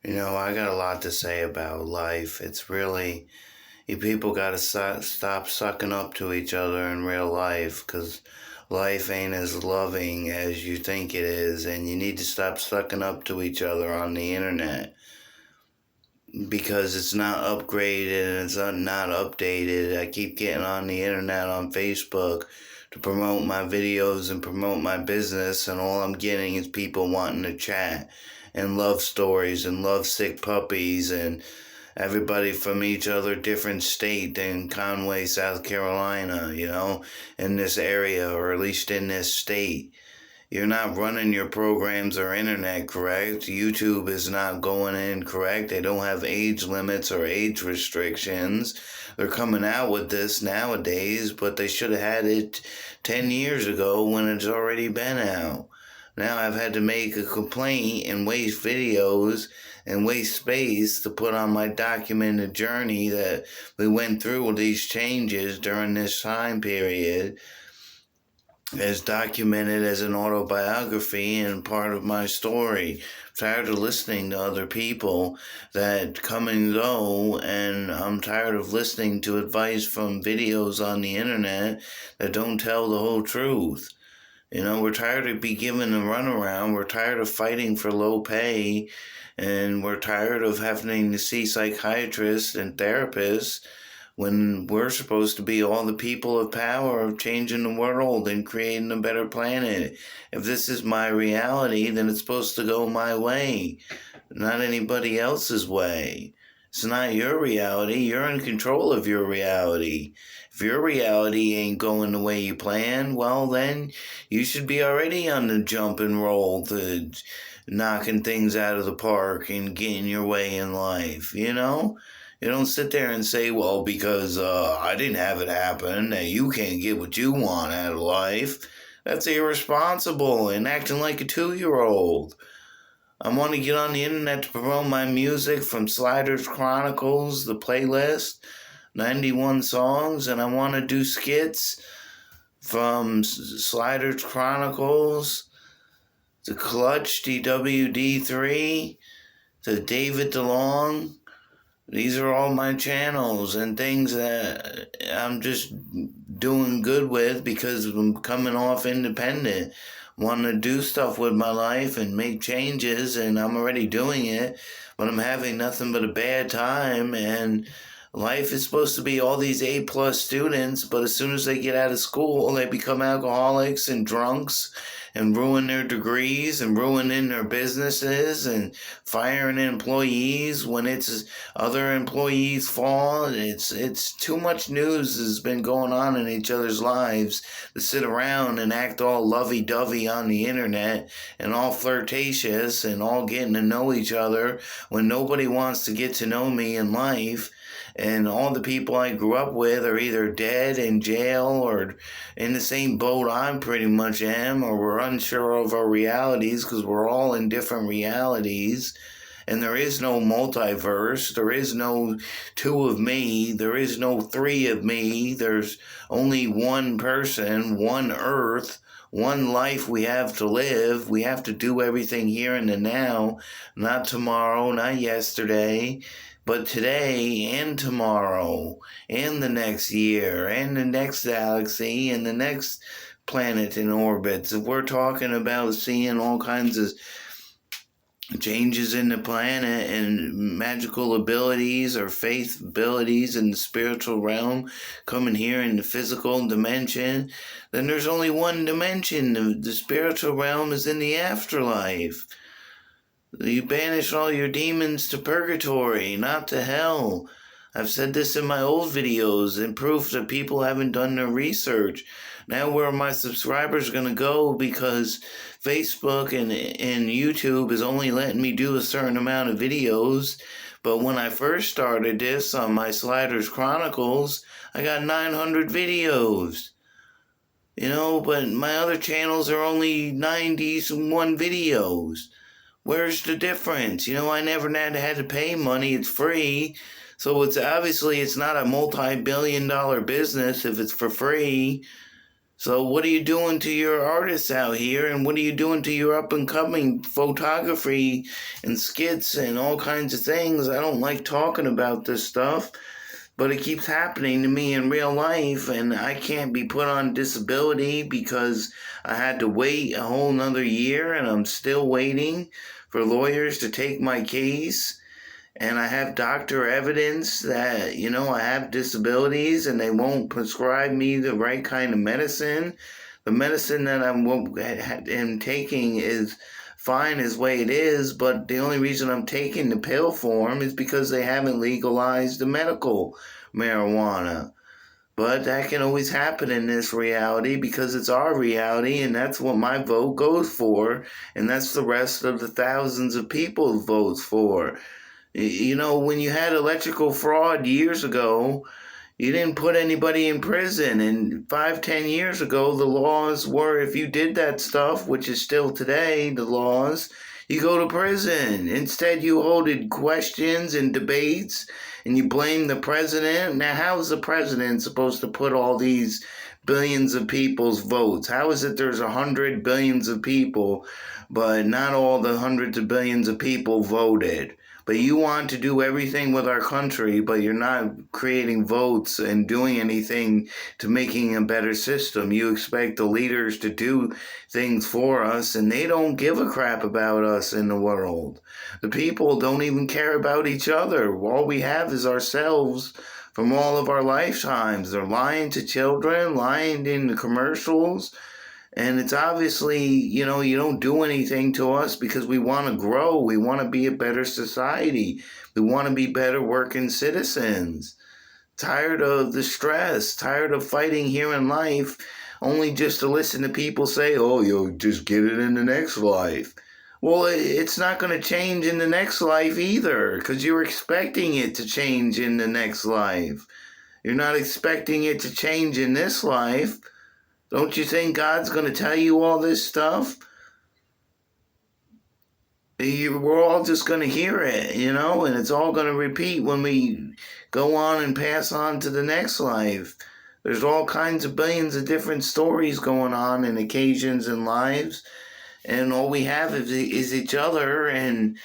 I got a lot to say about life. It's really, you people got to stop sucking up to each other in real life because life ain't as loving as you think it is, and you need to stop sucking up to each other on the internet because it's not upgraded and it's not updated. I keep getting on the internet on Facebook to promote my videos and promote my business, and all I'm getting is people wanting to chat and love stories and love sick puppies and everybody from each other different state than Conway, South Carolina, in this area, or at least in this state. You're not running your programs or internet correct. YouTube is not going in correct. They don't have age limits or age restrictions. They're coming out with this nowadays, but they should have had it 10 years ago when it's already been out. Now I've had to make a complaint and waste videos and waste space to put on my documented journey that we went through with these changes during this time period, as documented as an autobiography and part of my story. I'm tired of listening to other people that come and go, and I'm tired of listening to advice from videos on the internet that don't tell the whole truth. We're tired of being given a runaround. We're tired of fighting for low pay, and we're tired of having to see psychiatrists and therapists when we're supposed to be all the people of power of changing the world and creating a better planet. If this is my reality, then it's supposed to go my way, not anybody else's way. It's not your reality. You're in control of your reality. If your reality ain't going the way you plan, well, then you should be already on the jump and roll to knocking things out of the park and getting your way in life, You don't sit there and say, well, because I didn't have it happen, that you can't get what you want out of life. That's irresponsible and acting like a 2-year-old. I want to get on the internet to promote my music from Sliders Chronicles, the playlist, 91 songs, and I want to do skits from Sliders Chronicles, to Clutch DWD3, to David DeLong. These are all my channels and things that I'm just doing good with because I'm coming off independent, wanting to do stuff with my life and make changes, and I'm already doing it, but I'm having nothing but a bad time. And life is supposed to be all these A+ students, but as soon as they get out of school, they become alcoholics and drunks and ruin their degrees and ruining their businesses and firing employees when it's other employees' fault. It's too much news has been going on in each other's lives to sit around and act all lovey-dovey on the internet and all flirtatious and all getting to know each other when nobody wants to get to know me in life. And all the people I grew up with are either dead, in jail, or in the same boat I pretty much am, or we're unsure of our realities because we're all in different realities. And there is no multiverse. There is no 2 of me. There is no 3 of me. There's only one person, one earth, one life we have to live. We have to do everything here and the now, not tomorrow, not yesterday, but today and tomorrow and the next year and the next galaxy and the next planet in orbits. If we're talking about seeing all kinds of changes in the planet and magical abilities or faith abilities in the spiritual realm coming here in the physical dimension, then there's only one dimension. The spiritual realm is in the afterlife. You banish all your demons to purgatory, not to hell. I've said this in my old videos and proof that people haven't done their research. Now where are my subscribers going to go because Facebook and YouTube is only letting me do a certain amount of videos. But when I first started this on my Sliders Chronicles, I got 900 videos. But my other channels are only 91 videos. Where's the difference? I never had to pay money. It's free. So it's not a multi-billion-dollar business if it's for free. So what are you doing to your artists out here, and what are you doing to your up-and-coming photography and skits and all kinds of things? I don't like talking about this stuff, but it keeps happening to me in real life, and I can't be put on disability because I had to wait a whole nother year, and I'm still waiting for lawyers to take my case. And I have doctor evidence that, I have disabilities and they won't prescribe me the right kind of medicine. The medicine that am taking is fine as way it is, but the only reason I'm taking the pill form is because they haven't legalized the medical marijuana. But that can always happen in this reality because it's our reality, and that's what my vote goes for, and that's the rest of the thousands of people's votes for. When you had electrical fraud years ago, you didn't put anybody in prison. And 5, 10 years ago, the laws were if you did that stuff, which is still today, the laws, you go to prison. Instead, you holded questions and debates and you blame the president. Now, how is the president supposed to put all these billions of people's votes? How is it there's 100 billions of people, but not all the hundreds of billions of people voted? But you want to do everything with our country, but you're not creating votes and doing anything to making a better system. You expect the leaders to do things for us, and they don't give a crap about us in the world. The people don't even care about each other. All we have is ourselves from all of our lifetimes. They're lying to children, lying in the commercials. And it's obviously, you don't do anything to us because we want to grow. We want to be a better society. We want to be better working citizens. Tired of the stress, tired of fighting here in life, only just to listen to people say, oh, you'll just get it in the next life. Well, it's not going to change in the next life either because you're expecting it to change in the next life. You're not expecting it to change in this life. Don't you think God's going to tell you all this stuff? We're all just going to hear it, and it's all going to repeat when we go on and pass on to the next life. There's all kinds of billions of different stories going on and occasions and lives, and all we have is each other, and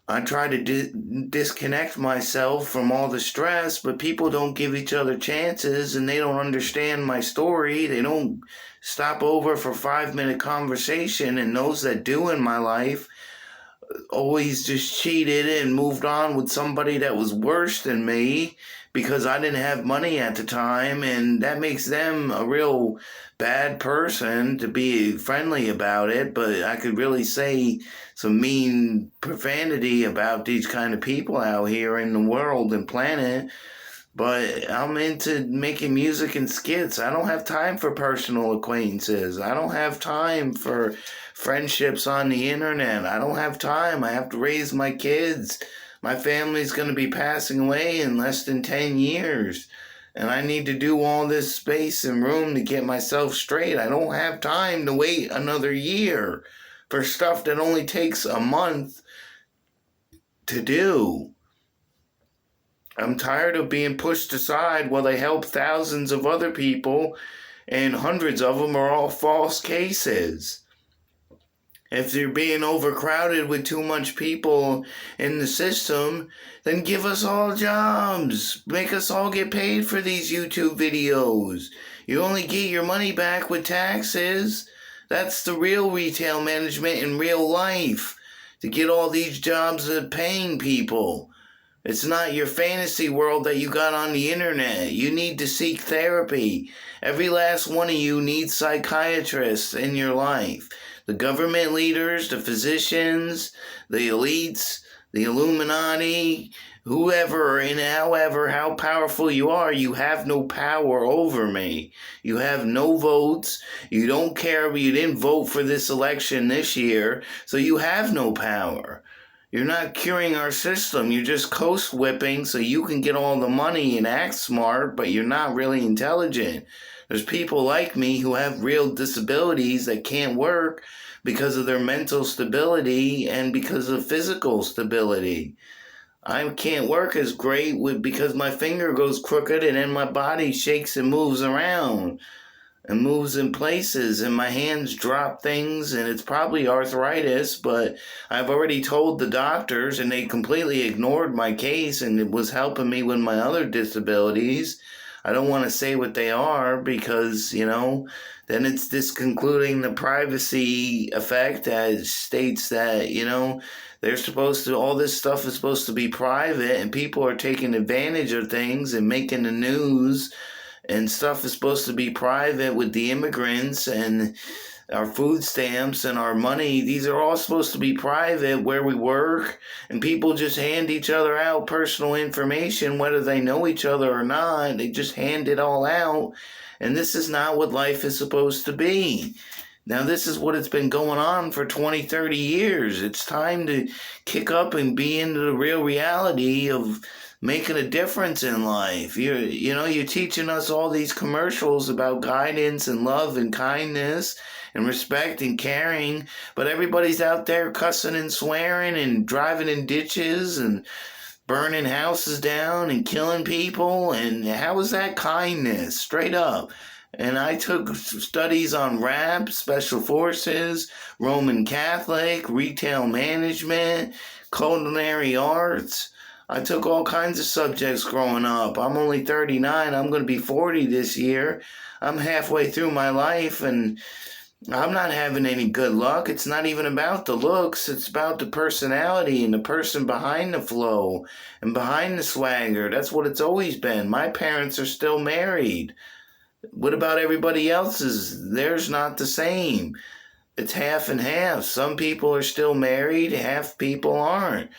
I try to disconnect myself from all the stress, but people don't give each other chances and they don't understand my story. They don't stop over for 5-minute conversation, and those that do in my life always just cheated and moved on with somebody that was worse than me because I didn't have money at the time, and that makes them a real bad person to be friendly about it. But I could really say some mean profanity about these kind of people out here in the world and planet. But I'm into making music and skits. I don't have time for personal acquaintances. I don't have time for friendships on the internet. I don't have time. I have to raise my kids. My family's going to be passing away in less than 10 years. And I need to do all this space and room to get myself straight. I don't have time to wait another year for stuff that only takes a month to do. I'm tired of being pushed aside while they help thousands of other people, and hundreds of them are all false cases. If they're being overcrowded with too much people in the system, then give us all jobs. Make us all get paid for these YouTube videos. You only get your money back with taxes. That's the real retail management in real life. To get all these jobs of paying people. It's not your fantasy world that you got on the internet. You need to seek therapy. Every last one of you needs psychiatrists in your life. The government leaders, the physicians, the elites, the Illuminati, whoever and however, how powerful you are, you have no power over me. You have no votes. You don't care. You didn't vote for this election this year, so you have no power. You're not curing our system. You're just coast whipping so you can get all the money and act smart, but you're not really intelligent. There's people like me who have real disabilities that can't work because of their mental stability and because of physical stability. I can't work as great because my finger goes crooked and then my body shakes and moves around. and moves in places, and my hands drop things, and it's probably arthritis, but I've already told the doctors and they completely ignored my case, and it was helping me with my other disabilities. I don't want to say what they are because, then it's disconcluding the privacy effect that states that, they're supposed to, all this stuff is supposed to be private, and people are taking advantage of things and making the news, and stuff is supposed to be private with the immigrants and our food stamps and our money. These are all supposed to be private where we work, and people just hand each other out personal information, whether they know each other or not. They just hand it all out, and this is not what life is supposed to be. Now, this is what it's been going on for 20, 30 years. It's time to kick up and be into the real reality of making a difference in life. You're teaching us all these commercials about guidance and love and kindness and respect and caring, but everybody's out there cussing and swearing and driving in ditches and burning houses down and killing people. And how is that kindness? Straight up. And I took studies on rap, special forces, Roman Catholic, retail management, culinary arts. I took all kinds of subjects growing up. I'm only 39. I'm going to be 40 this year. I'm halfway through my life, and I'm not having any good luck. It's not even about the looks. It's about the personality and the person behind the flow and behind the swagger. That's what it's always been. My parents are still married. What about everybody else's? Theirs not the same. It's half and half. Some people are still married, half people aren't,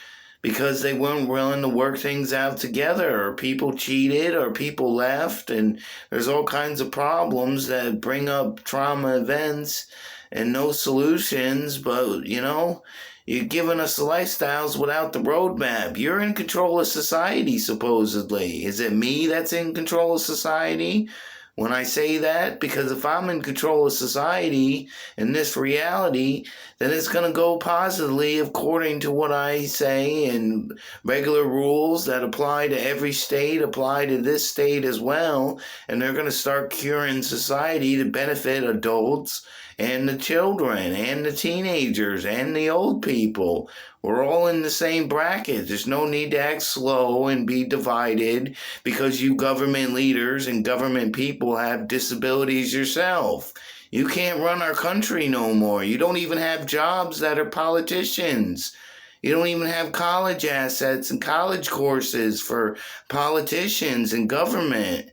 because they weren't willing to work things out together, or people cheated, or people left, and there's all kinds of problems that bring up trauma events and no solutions. But, you're giving us the lifestyles without the roadmap. You're in control of society, supposedly. Is it me that's in control of society when I say that? Because if I'm in control of society in this reality, then it's going to go positively according to what I say, and regular rules that apply to every state apply to this state as well, and they're going to start curing society to benefit adults and the children and the teenagers and the old people. We're all in the same bracket. There's no need to act slow and be divided because you government leaders and government people have disabilities yourself. You can't run our country no more. You don't even have jobs that are politicians. You don't even have college assets and college courses for politicians and government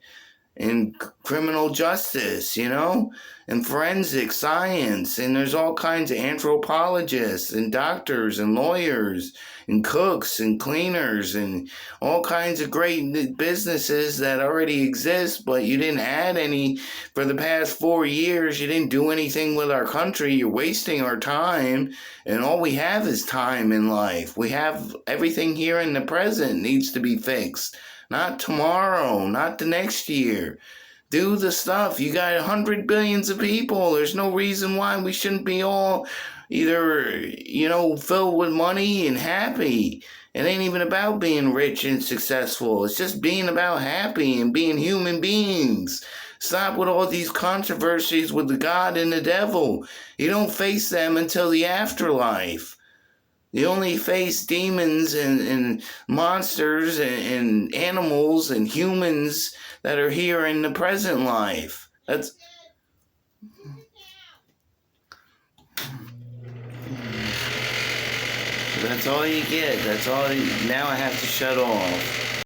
and criminal justice, and forensic science. And there's all kinds of anthropologists and doctors and lawyers and cooks and cleaners and all kinds of great businesses that already exist, but you didn't add any for the past 4 years. You didn't do anything with our country. You're wasting our time, and all we have is time in life. We have everything here in the present needs to be fixed. Not tomorrow, not the next year. Do the stuff. You got 100 billions of people. There's no reason why we shouldn't be all either, filled with money and happy. It ain't even about being rich and successful. It's just being about happy and being human beings. Stop with all these controversies with the God and the devil. You don't face them until the afterlife. You only face demons and monsters and animals and humans that are here in the present life. That's all you get. Now I have to shut off.